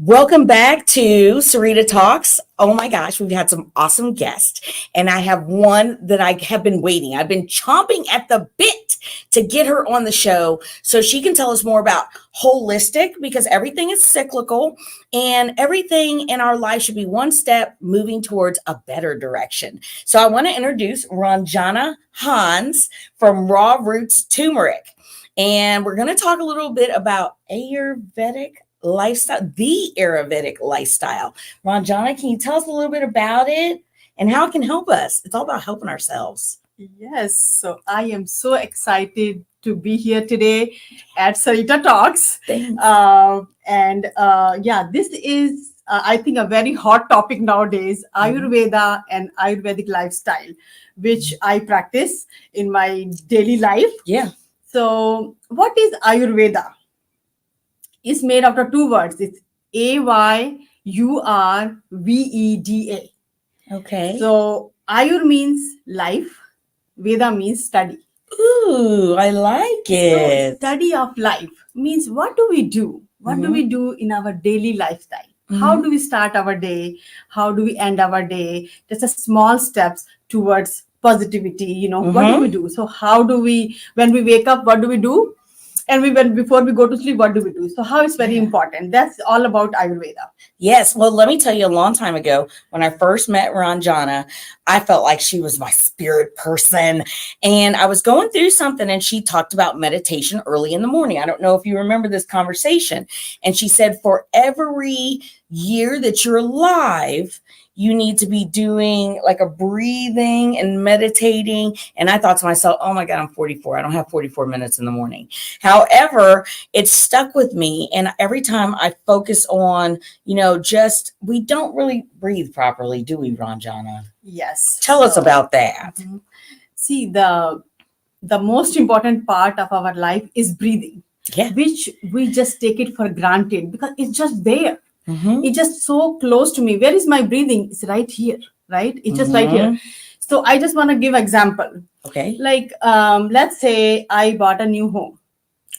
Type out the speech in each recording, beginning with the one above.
Welcome back to Sarita Talks. Oh my gosh, we've had some awesome guests, and I have one that I have been waiting. I've been chomping at the bit to get her on the show so she can tell us more about holistic, because everything is cyclical and everything in our life should be one step moving towards a better direction. So I want to introduce Ranjana Hans from Raw Roots Turmeric, and we're going to talk a little bit about Ayurvedic lifestyle. Ranjana, can you tell us a little bit about it and how it can help us? It's all about helping ourselves. Yes, so I am so excited to be here today at Sarita Talks. Thanks. This is, I think, a very hot topic nowadays, Ayurveda and Ayurvedic lifestyle, which I practice in my daily life. Yeah. So what is Ayurveda? It's made out of two words. It's Ayurveda. Okay. So Ayur means life, Veda means study. Ooh, I like it. So study of life means what do we do? What do we do in our daily lifestyle? How do we start our day? How do we end our day? Just a small steps towards positivity. What do we do? So how do we, when we wake up, what do we do? And before we go to sleep, what do we do? So how it's very important. That's all about Ayurveda. Yes. Well, let me tell you, a long time ago, when I first met Ranjana, I felt like she was my spirit person. And I was going through something and she talked about meditation early in the morning. I don't know if you remember this conversation. And she said, for every year that you're alive, you need to be doing like a breathing and meditating. And I thought to myself, oh my God, I'm 44. I don't have 44 minutes in the morning. However, it stuck with me. And every time I focus on, we don't really breathe properly, do we, Ranjana? Yes. Tell us about that. See, the most important part of our life is breathing, which we just take it for granted because it's just there. It's just so close to me. Where is my breathing? It's right here, right? It's just right here. So I just want to give example. Okay. Like, let's say I bought a new home.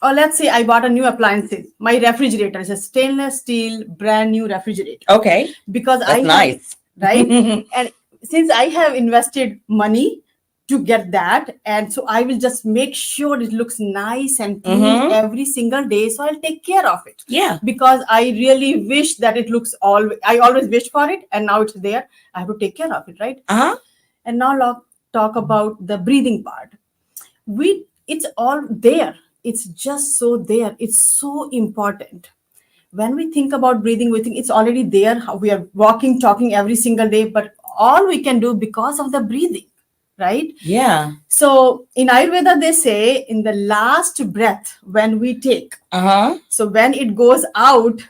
Or let's say I bought a new appliances. My refrigerator is a stainless steel, brand new refrigerator. Okay. Because that's nice. Right? And since I have invested money to get that, and so I will just make sure it looks nice and clean every single day. So I'll take care of it. Yeah. Because I really wish that it looks I always wish for it, and now it's there. I have to take care of it, right? And now talk about the breathing part. It's all there. It's just so there. It's so important. When we think about breathing, we think it's already there. We are walking, talking every single day, but all we can do because of the breathing, right? Yeah. So in Ayurveda, they say in the last breath when we take, so when it goes out,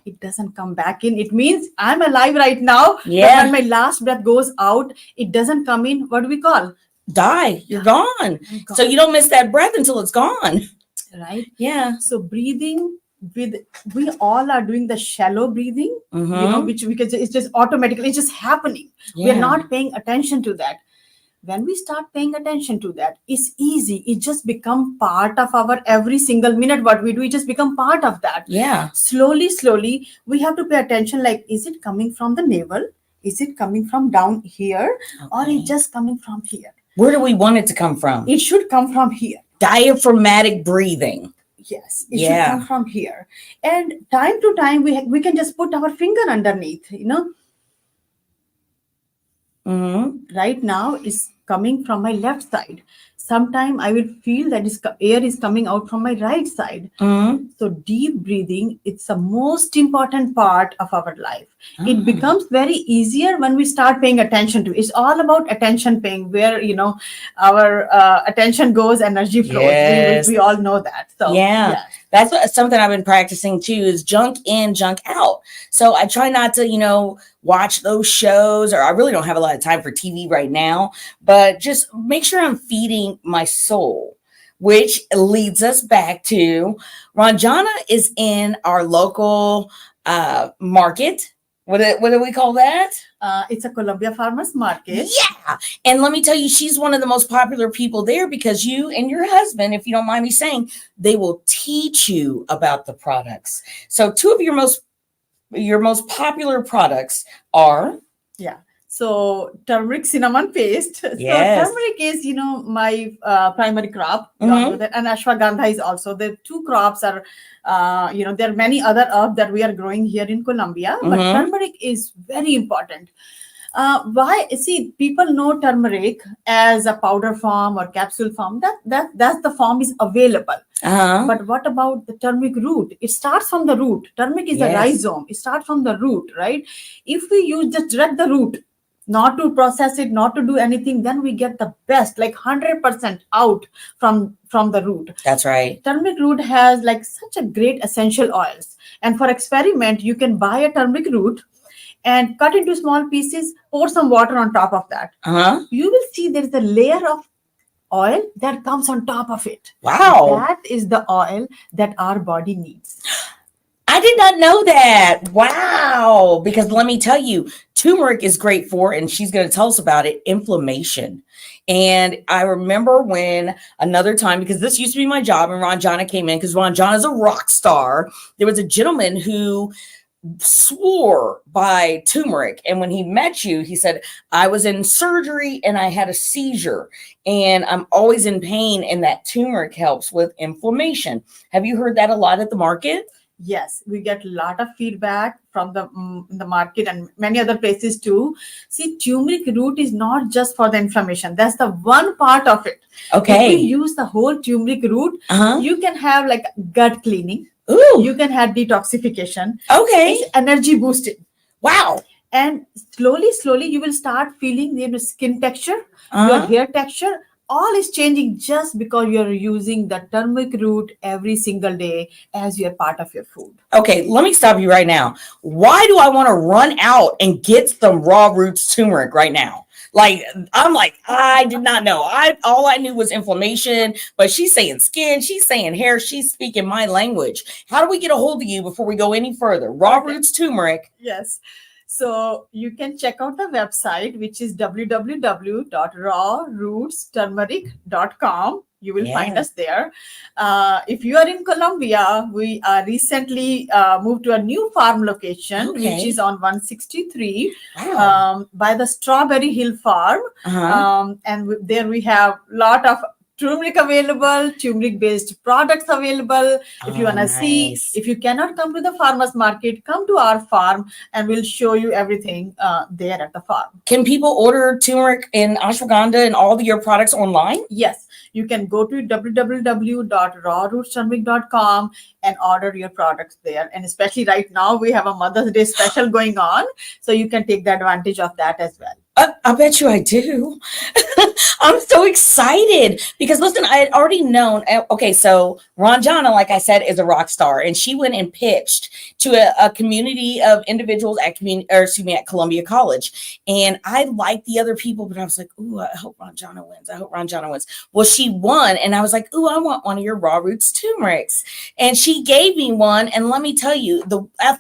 it doesn't come back in. It means I'm alive right now. Yeah. But when my last breath goes out, it doesn't come in. What do we call? Die. You're gone. So you don't miss that breath until it's gone. Right? Yeah. So breathing we all are doing the shallow breathing, which it's just automatically, it's just happening. We're not paying attention to that. When we start paying attention to that, it's easy. It just become part of our every single minute. What we do, it just become part of that. Yeah. Slowly, we have to pay attention. Like, is it coming from the navel? Is it coming from down here? Or is it just coming from here? Where do we want it to come from? It should come from here. Diaphragmatic breathing. Yes, it should come from here. And time to time, we can just put our finger underneath, Right now, it's coming from my left side. Sometime I will feel that air is coming out from my right side. So deep breathing, it's the most important part of our life. It becomes very easier when we start paying attention to it. It's all about attention paying, where, our attention goes, energy flows. Yes. We all know that. So that's something I've been practicing too, is junk in, junk out. So I try not to, watch those shows, or I really don't have a lot of time for TV right now, but just make sure I'm feeding my soul, which leads us back to Ranjana is in our local market. What do we call that? It's a Columbia Farmers Market. Yeah. And let me tell you, she's one of the most popular people there because you and your husband, if you don't mind me saying, they will teach you about the products. So two of your most your most popular products are? Yeah. So turmeric cinnamon paste. Yes. So turmeric is, my primary crop. You all Mhm. know that. And ashwagandha is also. The two crops are, there are many other herbs that we are growing here in Colombia, but Mhm. turmeric is very important. Why? See, people know turmeric as a powder form or capsule form. That's the form is available. But what about the turmeric root? It starts from the root. Turmeric is a Yes. rhizome. It starts from the root, right? If we use just direct the root, not to process it, not to do anything, then we get the best, like 100% out from the root. That's right. Turmeric root has like such a great essential oils. And for experiment, you can buy a turmeric root and cut into small pieces, pour some water on top of that. You will see there is a layer of oil that comes on top of it. Wow. That is the oil that our body needs. I did not know that. Wow. Because let me tell you, turmeric is great for, and she's going to tell us about it, inflammation. And I remember when another time, because this used to be my job, and Ranjana came in, because Ranjana is a rock star. There was a gentleman who swore by turmeric, and when he met you, he said, I was in surgery and I had a seizure and I'm always in pain, and that turmeric helps with inflammation. Have you heard that a lot at the market? Yes, we get a lot of feedback from the market and many other places too. See, turmeric root is not just for the inflammation. That's the one part of it. Okay. If we use the whole turmeric root, you can have like gut cleaning. Ooh. You can have detoxification. Okay. It's energy boosting. Wow. And slowly, you will start feeling your skin texture, your hair texture. All is changing just because you're using the turmeric root every single day as your part of your food. Okay, let me stop you right now. Why do I want to run out and get some raw roots turmeric right now? Like, I'm like, I did not know. All I knew was inflammation, but she's saying skin, she's saying hair, she's speaking my language. How do we get a hold of you before we go any further? Raw roots turmeric. Yes. So you can check out the website, which is www.rawrootsturmeric.com. You will find us there. If you are in Colombia, we recently moved to a new farm location, which is on 163 by the Strawberry Hill Farm. And there we have a lot of turmeric available, turmeric based products available. If you want to see, if you cannot come to the farmers market, come to our farm and we'll show you everything there at the farm. Can people order turmeric and ashwagandha and all of your products online? Yes. You can go to www.rawrootsturmeric.com and order your products there. And especially right now, we have a Mother's Day special going on. So you can take the advantage of that as well. I bet you I do. I'm so excited because listen, I had already known. Okay, so Ranjana, like I said, is a rock star, and she went and pitched to a community of individuals at Columbia College. And I liked the other people, but I was like, ooh, I hope Ranjana wins. I hope Ranjana wins. Well, she won, and I was like, ooh, I want one of your raw roots turmerics. And she gave me one, and let me tell you,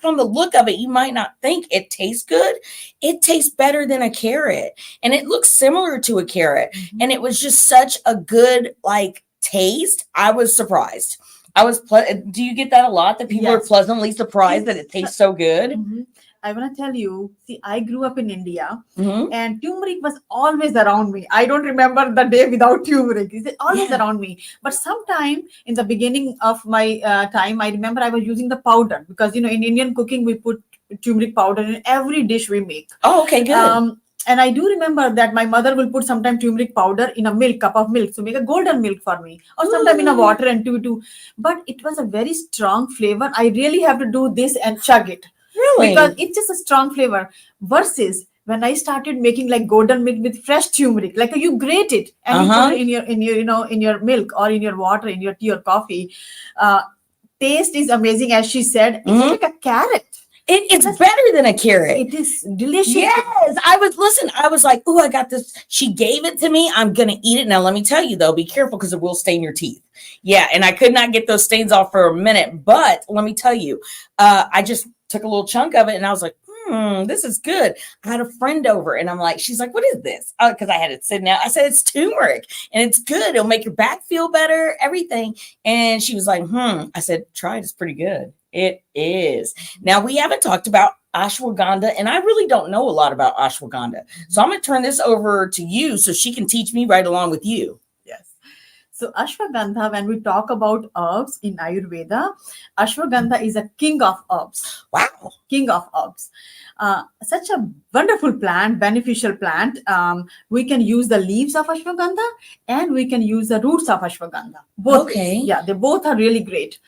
from the look of it, you might not think it tastes good. It tastes better than a carrot, and it looks similar to a carrot. And it was just such a good taste. I was surprised. Do you get that a lot, that people are pleasantly surprised that it tastes so good? I want to tell you, see, I grew up in India and turmeric was always around me. I don't remember the day without turmeric. It's always around me. But sometime in the beginning of my time, I remember I was using the powder because, in Indian cooking, we put turmeric powder in every dish we make. Oh, okay, good. And I do remember that my mother will put sometime turmeric powder in a cup of milk to make a golden milk for me, or sometime in a water and too. But it was a very strong flavor. I really have to do this and chug it. Really? Because it's just a strong flavor. Versus when I started making golden milk with fresh turmeric, you grate it and you put it in your milk or in your water, in your tea or coffee. Taste is amazing, as she said. It's like a carrot. It's better than a carrot. It is delicious. Yes. I was like, oh, I got this. She gave it to me. I'm going to eat it. Now, let me tell you, though, be careful because it will stain your teeth. Yeah. And I could not get those stains off for a minute. But let me tell you, I just took a little chunk of it and I was like, this is good. I had a friend over and I'm like, she's like, what is this? Because I had it sitting out. I said, it's turmeric and it's good. It'll make your back feel better, everything. And she was like, I said, try it. It's pretty good. It is. Now, we haven't talked about ashwagandha, and I really don't know a lot about ashwagandha. So I'm going to turn this over to you so she can teach me right along with you. Yes. So ashwagandha, when we talk about herbs in Ayurveda, ashwagandha is a king of herbs. Wow. King of herbs. Such a wonderful plant, beneficial plant. We can use the leaves of ashwagandha and we can use the roots of ashwagandha. Both ways. Yeah, they both are really great.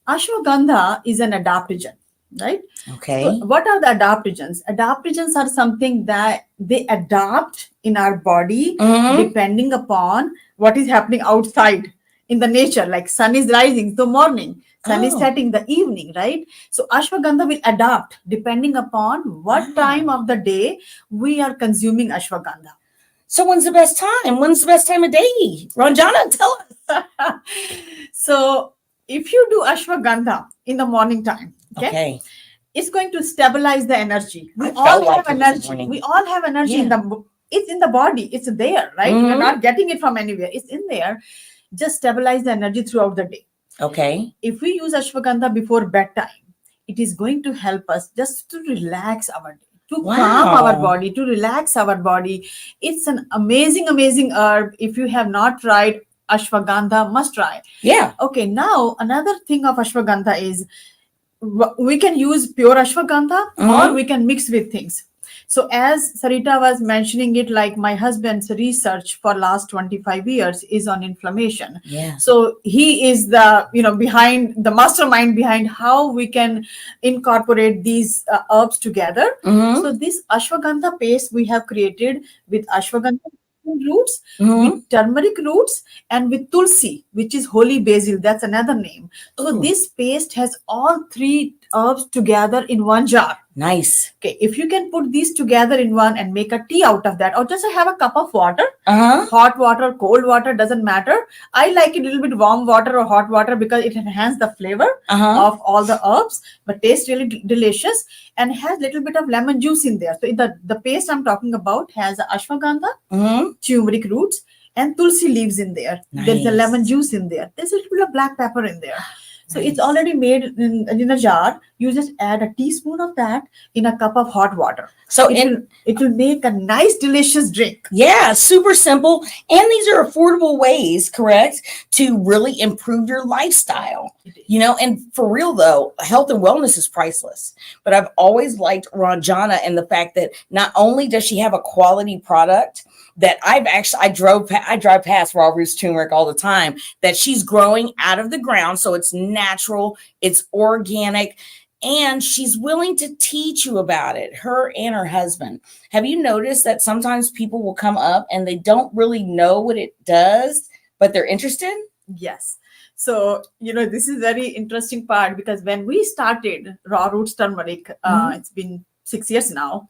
Ashwagandha is an adaptogen, right? Okay. So what are the adaptogens? Adaptogens are something that they adapt in our body depending upon what is happening outside in the nature. Like sun is rising the morning, sun is setting the evening, right? So ashwagandha will adapt depending upon what time of the day we are consuming ashwagandha. So when's the best time? When's the best time of day? Ranjana, tell us. So if you do ashwagandha in the morning time, okay, it's going to stabilize the energy. We all have energy. We all have energy in the. It's in the body. It's there, right? You're not getting it from anywhere. It's in there. Just stabilize the energy throughout the day. Okay. If we use ashwagandha before bedtime, it is going to help us just to relax our day, to calm our body, to relax our body. It's an amazing, amazing herb. If you have not tried ashwagandha, must try. Yeah. Okay. Now another thing of ashwagandha is we can use pure ashwagandha or we can mix with things. So as Sarita was mentioning it, like my husband's research for last 25 years is on inflammation. Yeah. So he is the, behind the mastermind behind how we can incorporate these herbs together. So this ashwagandha paste we have created with ashwagandha roots, with turmeric roots, and with tulsi, which is holy basil. That's another name. So this paste has all three herbs together in one jar. Nice. Okay, if you can put these together in one and make a tea out of that, or just have a cup of water, hot water, cold water, doesn't matter. I like it a little bit warm water or hot water because it enhances the flavor of all the herbs, but tastes really delicious and has a little bit of lemon juice in there. So the paste I'm talking about has ashwagandha, turmeric roots, and tulsi leaves in there. Nice. There's a lemon juice in there. There's a little bit of black pepper in there. So it's already made in a jar. You just add a teaspoon of that in a cup of hot water. So it will make a nice, delicious drink. Yeah, super simple. And these are affordable ways, correct, to really improve your lifestyle. And for real though, health and wellness is priceless. But I've always liked Ranjana and the fact that not only does she have a quality product that I drive past Raw Roots Turmeric all the time, that she's growing out of the ground. So it's natural, it's organic, and she's willing to teach you about it, her and her husband. Have you noticed that sometimes people will come up and they don't really know what it does, but they're interested? Yes. So, this is very interesting part because when we started Raw Roots Turmeric, it's been 6 years now,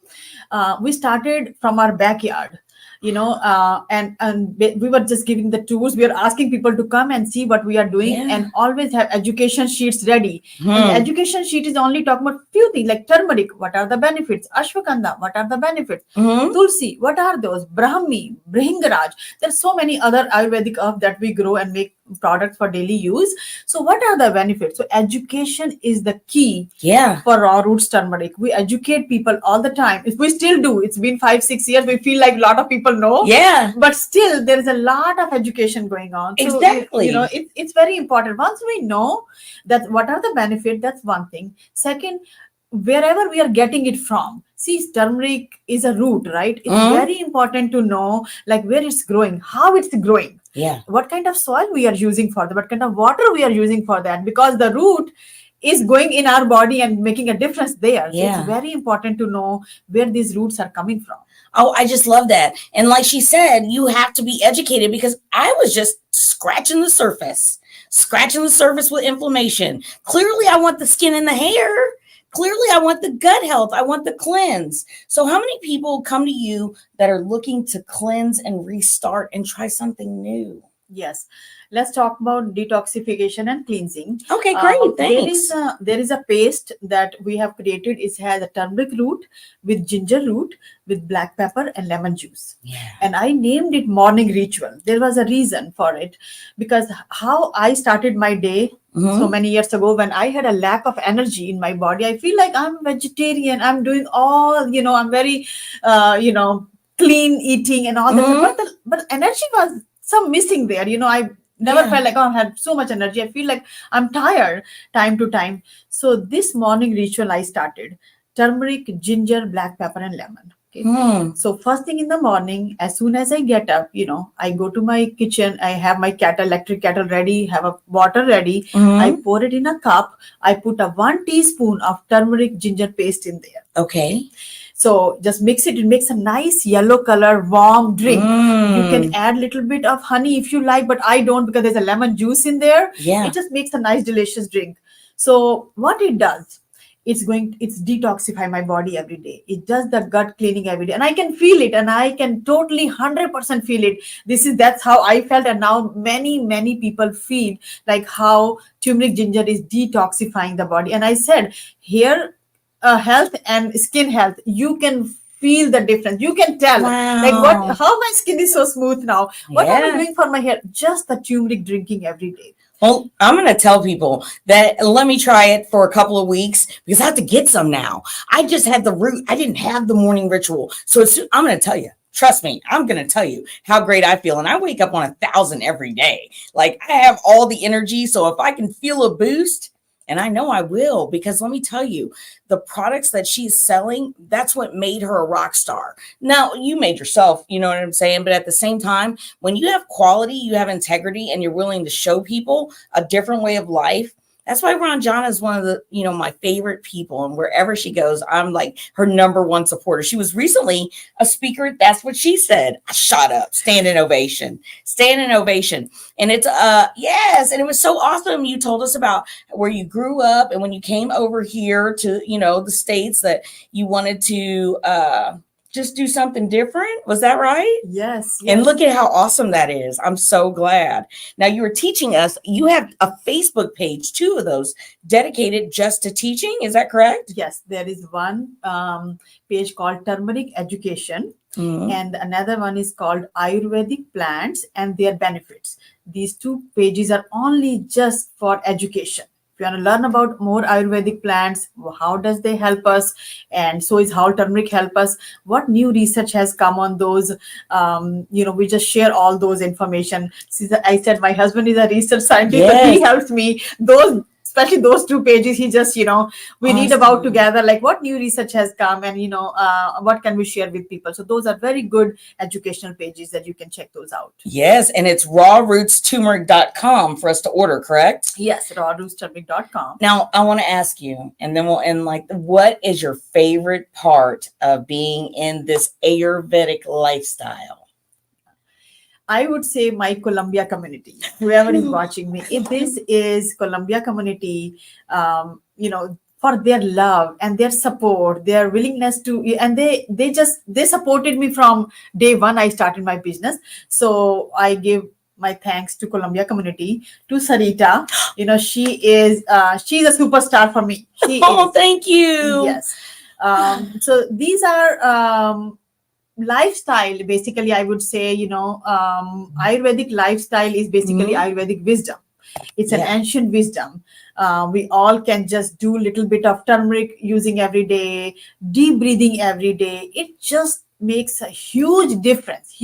we started from our backyard. And we were just giving the tools. We are asking people to come and see what we are doing and always have education sheets ready. And the education sheet is only talking about few things like turmeric, what are the benefits? Ashwagandha, what are the benefits? Tulsi, what are those? Brahmi, Bringaraj. There's so many other Ayurvedic herbs that we grow and make products for daily use. So what are the benefits? So education is the key for Raw Roots Turmeric. We educate people all the time. If we still do, it's been 5-6 years, we feel like a lot of people know. Yeah. But still, there is a lot of education going on. Exactly. So, it's very important. Once we know that what are the benefits, that's one thing. Second, wherever we are getting it from. See, turmeric is a root, right? It's very important to know like where it's growing, how it's growing. Yeah. What kind of soil we are using for that, what kind of water we are using for that, because the root is going in our body and making a difference there. So it's very important to know where these roots are coming from. Oh, I just love that. And like she said, you have to be educated because I was just scratching the surface with inflammation. Clearly, I want the skin and the hair. Clearly, I want the gut health. I want the cleanse. So how many people come to you that are looking to cleanse and restart and try something new? Yes. let's talk about detoxification and cleansing. Okay, great. Thanks. There is a paste that we have created. It has a turmeric root with ginger root with black pepper and lemon juice. Yeah. And I named it morning ritual. There was a reason for it, because how I started my day so many years ago, when I had a lack of energy in my body, I feel like I'm vegetarian. I'm doing all, I'm very, clean eating and all that. But energy was some missing there. I never felt like, oh, I had so much energy. I feel like I'm tired time to time. So this morning ritual I started: turmeric, ginger, black pepper, and lemon. Okay. So first thing in the morning, as soon as I get up, I go to my kitchen. I have my electric kettle ready, have a water ready. I pour it in a cup. I put a 1 teaspoon of turmeric ginger paste in there. Okay. So just mix it. It makes a nice yellow color, warm drink. You can add a little bit of honey if you like, but I don't, because there's a lemon juice in there. Yeah. It just makes a nice, delicious drink. So what it does, it's detoxify my body every day. It does the gut cleaning every day, and I can feel it, and I can totally 100% feel it. That's how I felt, and now many people feel like how turmeric ginger is detoxifying the body. And I said, hair health and skin health, you can feel the difference. You can tell, like how my skin is so smooth now. What am I doing for my hair? Just the turmeric drinking every day. Well, I'm going to tell people that let me try it for a couple of weeks, because I have to get some now. I just had the root. I didn't have the morning ritual. So I'm going to tell you, trust me, I'm going to tell you how great I feel. And I wake up on 1,000 every day. Like, I have all the energy. So if I can feel a boost, and I know I will, because let me tell you, the products that she's selling, that's what made her a rock star. Now, you made yourself, you know what I'm saying? But at the same time, when you have quality, you have integrity, and you're willing to show people a different way of life, that's why Ranjana is one of the, my favorite people. And wherever she goes, I'm like her #1 supporter. She was recently a speaker. That's what she said. I shot up, standing ovation. And it's, yes. And it was so awesome. You told us about where you grew up, and when you came over here to, the States, that you wanted to, just do something different. Was that right? Yes. And look at how awesome that is. I'm so glad. Now, you were teaching us. You have a Facebook page, 2 of those, dedicated just to teaching. Is that correct? Yes. There is one page called Turmeric Education, and another one is called Ayurvedic Plants and Their Benefits. These 2 pages are only just for education. If you want to learn about more Ayurvedic plants, how does they help us, and so is how turmeric help us, what new research has come on those, we just share all those information. Since I said my husband is a research scientist, but he helps me. Especially those 2 pages, he just, we read about together, like what new research has come, and, what can we share with people. So those are very good educational pages that you can check those out. Yes. And it's rawrootsturmeric.com for us to order, correct? Yes, rawrootsturmeric.com. Now, I want to ask you, and then we'll end, like, what is your favorite part of being in this Ayurvedic lifestyle? I would say my Colombia community, whoever is watching me. If this is Colombia community, for their love and their support, their willingness to, and they supported me from day one I started my business. So I give my thanks to Colombia community, to Sarita. She's a superstar for me. Thank you. Yes. So these are, lifestyle, basically. I would say, Ayurvedic lifestyle is basically Ayurvedic wisdom. It's an ancient wisdom. We all can just do a little bit of turmeric using every day, deep breathing every day. It just makes a huge difference.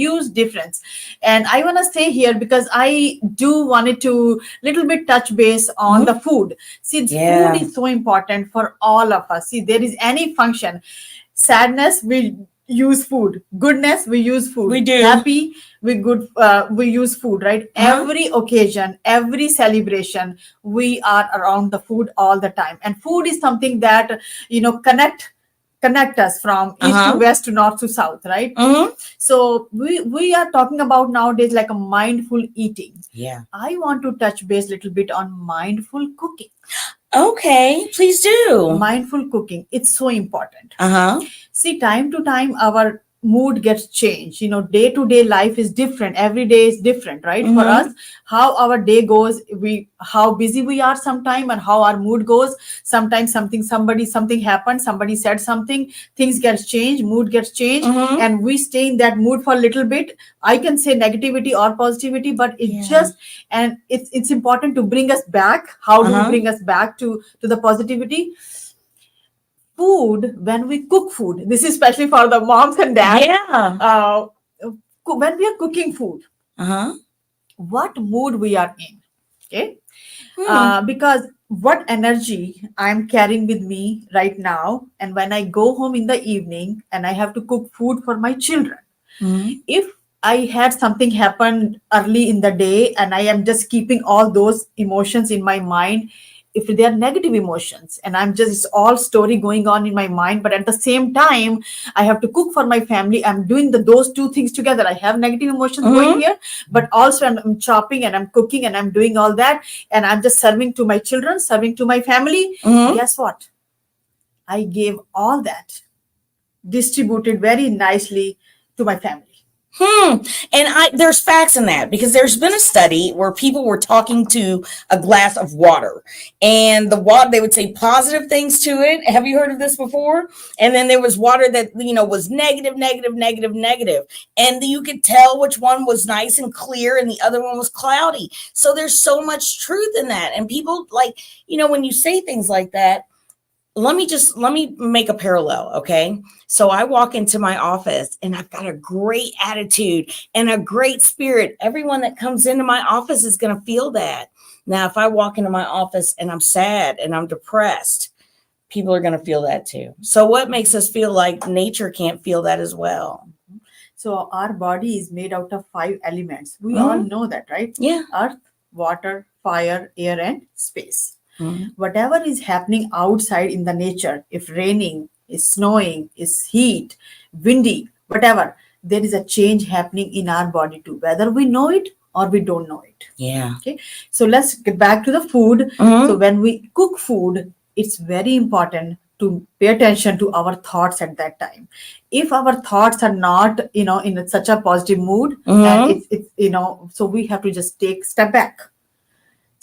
And I want to stay here because I do wanted to little bit touch base on the food. See, food is so important for all of us. See, there is any function, sadness, we use food. Goodness, we use food. We do. Happy, we use food, right? Every occasion, every celebration, we are around the food all the time. And food is something that, connect us from east to west to north to south, right? So we are talking about nowadays like a mindful eating. Yeah. I want to touch base a little bit on mindful cooking. Okay, please do. Mindful cooking, it's so important. See, time to time, our mood gets changed. Day to day life is different, every day is different, right? For us, how our day goes, how busy we are sometime, and how our mood goes. Sometimes something happened, somebody said something, things get changed, mood gets changed, and we stay in that mood for a little bit. I can say negativity or positivity, but it's important to bring us back. How do we bring us back to the positivity? Food, when we cook food, this is especially for the moms and dads. When we are cooking food, what mood we are in, okay? Because what energy I'm carrying with me right now, and when I go home in the evening and I have to cook food for my children, if I had something happen early in the day and I am just keeping all those emotions in my mind, if they are negative emotions and I'm just, it's all story going on in my mind, but at the same time I have to cook for my family, I'm doing those two things together. I have negative emotions going here, but also I'm chopping and I'm cooking and I'm doing all that, and I'm just serving to my children, serving to my family. Guess what? I gave all that, distributed very nicely to my family. And there's facts in that, because there's been a study where people were talking to a glass of water, and the water, they would say positive things to it. Have you heard of this before? And then there was water that, was negative, negative, negative, negative. And you could tell which one was nice and clear and the other one was cloudy. So there's so much truth in that. And people, like, when you say things like that, let me make a parallel. Okay. So I walk into my office and I've got a great attitude and a great spirit. Everyone that comes into my office is going to feel that. Now, if I walk into my office and I'm sad and I'm depressed, people are going to feel that too. So what makes us feel like nature can't feel that as well? So our body is made out of 5 elements. We all know that, right? Yeah. Earth, water, fire, air, and space. Whatever is happening outside in the nature, if raining, is snowing, is heat, windy, whatever, there is a change happening in our body too, whether we know it or we don't know it. Yeah. Okay. So let's get back to the food. So when we cook food, it's very important to pay attention to our thoughts at that time. If our thoughts are not, in such a positive mood, and it's so we have to just take step back.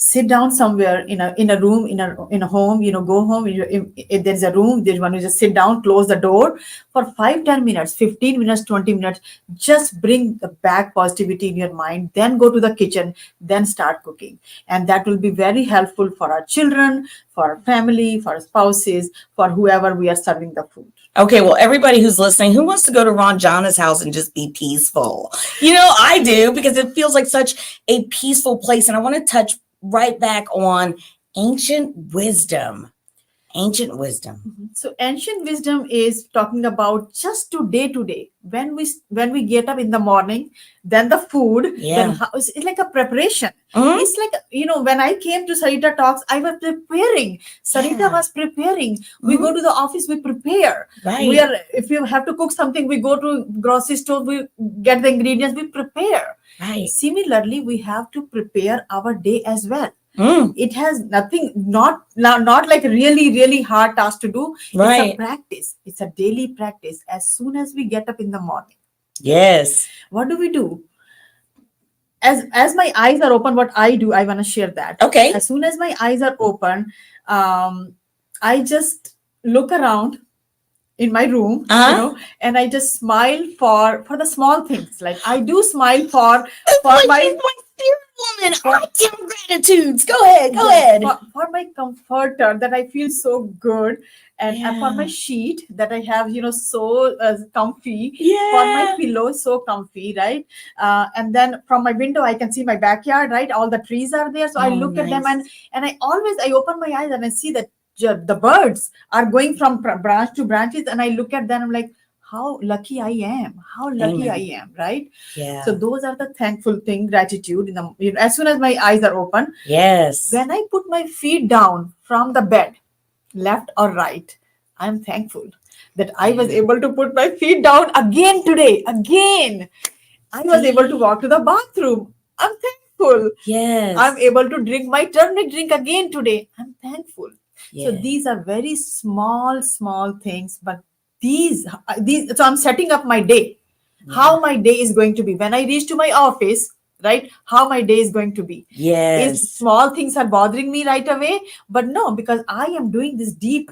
Sit down somewhere in a room, in a home, go home. If there's a room, there's one, you just sit down, close the door for 5-10 minutes, 15 minutes, 20 minutes. Just bring the back positivity in your mind. Then go to the kitchen, then start cooking. And that will be very helpful for our children, for our family, for our spouses, for whoever we are serving the food. Okay, well, everybody who's listening, who wants to go to Ranjana's house and just be peaceful? I do, because it feels like such a peaceful place. And I want to touch right back on ancient wisdom. So ancient wisdom is talking about just to day when we get up in the morning, then the food, then it's like a preparation. It's like, when I came to Sarita Talks, I was preparing. Sarita was preparing. We go to the office, we prepare. Right. If you have to cook something, we go to grocery store, we get the ingredients, we prepare. Right. Similarly, we have to prepare our day as well. It has nothing, not like really, really hard task to do. Right. It's a practice. It's a daily practice. As soon as we get up in the morning. Yes. What do we do? As my eyes are open, what I do, I want to share that. Okay. As soon as my eyes are open, I just look around in my room, and I just smile for the small things. Like I do smile for my woman, I give gratitudes. Go ahead. For my comforter that I feel so good, and for my sheet that I have, so comfy. Yeah. For my pillow, so comfy, right? And then from my window, I can see my backyard, right? All the trees are there, so I look at them, and I open my eyes and I see that the birds are going from branch to branches, and I look at them. I'm like, how lucky I am, Amen. I am, right? Yeah. So those are the thankful thing, gratitude. As soon as my eyes are open, yes. When I put my feet down from the bed, left or right, I'm thankful that I was able to put my feet down again today. Again, I was able to walk to the bathroom. I'm thankful. Yes. I'm able to drink my turmeric drink again today. I'm thankful. Yes. So these are very small things, but these so I'm setting up my day, how my day is going to be when I reach to my office, right? How my day is going to be. Is Yes. small things are bothering me right away, but no, because I am doing this deep,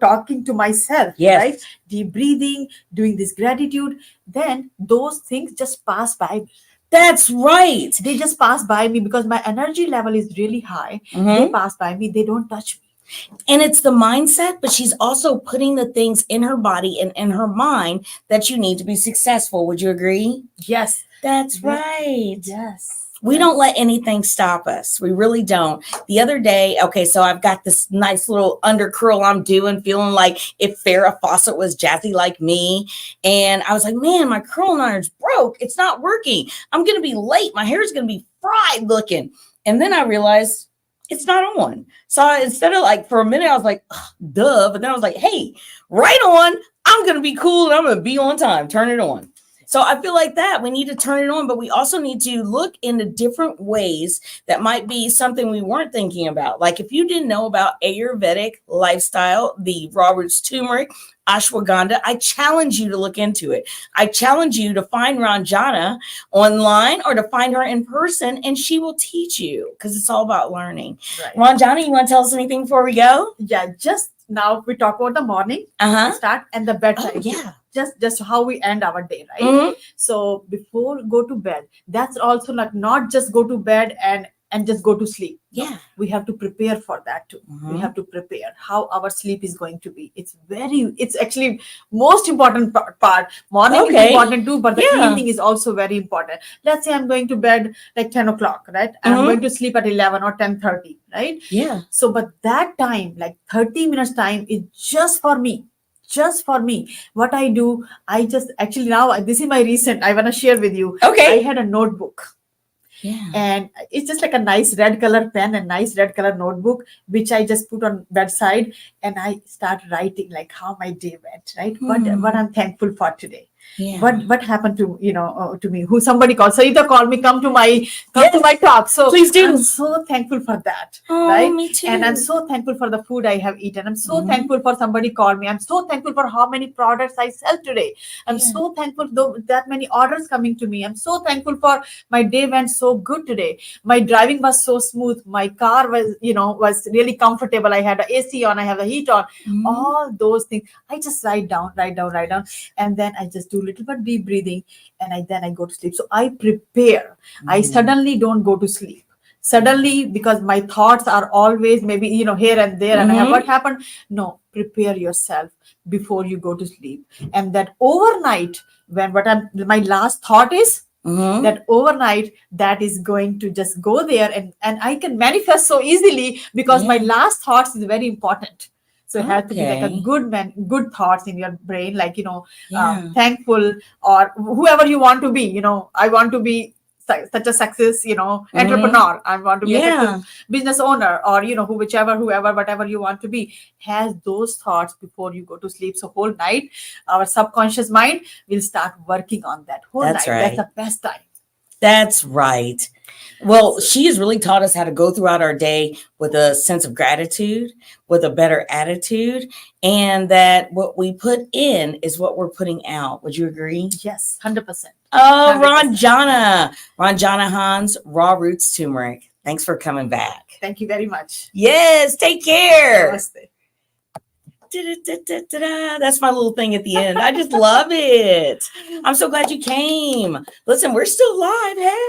talking to myself, Yes. right? Deep breathing, doing this gratitude, then those things just pass by me. That's right. They just pass by me because my energy level is really high. They pass by me, they don't touch me. And it's the mindset, but she's also putting the things in her body and in her mind that you need to be successful. Would you agree? Yes. That's right. Yes. We don't let anything stop us. We really don't. The other day, okay, so I've got this nice little under curl I'm doing, feeling like if Farrah Fawcett was jazzy like me. And I was like, man, my curling iron's broke. It's not working. I'm going to be late. My hair's going to be fried looking. And then I realized it's not on. So instead of like, for a minute, I was like, duh. But then I was like, hey, right on. I'm going to be cool and I'm going to be on time. Turn it on. So I feel like that we need to turn it on, but we also need to look into different ways that might be something we weren't thinking about. Like if you didn't know about Ayurvedic lifestyle, the raw roots turmeric, ashwagandha, I challenge you to look into it. I challenge you to find Ranjana online or to find her in person, and she will teach you because it's all about learning. Right. Ranjana, you want to tell us anything before we go? Yeah, just now we talk about the morning start and the bedtime. Oh, yeah. Just how we end our day, right? So before go to bed, that's also like not just go to bed and just go to sleep. Yeah, we have to prepare for that too. We have to prepare how our sleep is going to be. It's actually most important part. Morning is important too, but the evening is also very important. Let's say I'm going to bed like 10 o'clock, right? And I'm going to sleep at 11 or 10:30, right? Yeah. So but that time, like 30 minutes time, is just for me. Just for me. What I do, I just actually now this is my recent, I want to share with you. Okay. I had a notebook. Yeah. And it's just like a nice red color pen and nice red color notebook, which I just put on bedside, and I start writing like how my day went, right? What I'm thankful for today. Yeah. What happened to to me? Who somebody called? So either call me, come to my talk. So please do. I'm so thankful for that. Oh, right? Me too. And I'm so thankful for the food I have eaten. I'm so thankful for somebody called me. I'm so thankful for how many products I sell today. I'm so thankful that many orders coming to me. I'm so thankful for my day went so good today. My driving was so smooth. My car was was really comfortable. I had the AC on. I have the heat on. All those things. I just write down, and then I just do a little bit deep breathing, and then I go to sleep. So I prepare. I suddenly don't go to sleep suddenly because my thoughts are always maybe here and there, and I have what happened. No, prepare yourself before you go to sleep, and that overnight when my last thought is that overnight that is going to just go there, and I can manifest so easily because my last thoughts is very important. So it has to be like a good thoughts in your brain, like thankful, or whoever you want to be. I want to be such a success, entrepreneur. I want to be a success business owner, or whoever, whatever you want to be. Has those thoughts before you go to sleep. So whole night, our subconscious mind will start working on that whole night. Right. That's the best time. That's right. Well, she has really taught us how to go throughout our day with a sense of gratitude, with a better attitude, and that what we put in is what we're putting out. Would you agree? Yes, 100%. Oh, 100%. Ranjana Hans, Raw Roots Turmeric. Thanks for coming back. Thank you very much. Yes, take care. Namaste. That's my little thing at the end. I just love it. I'm so glad you came. Listen, we're still live. Hey.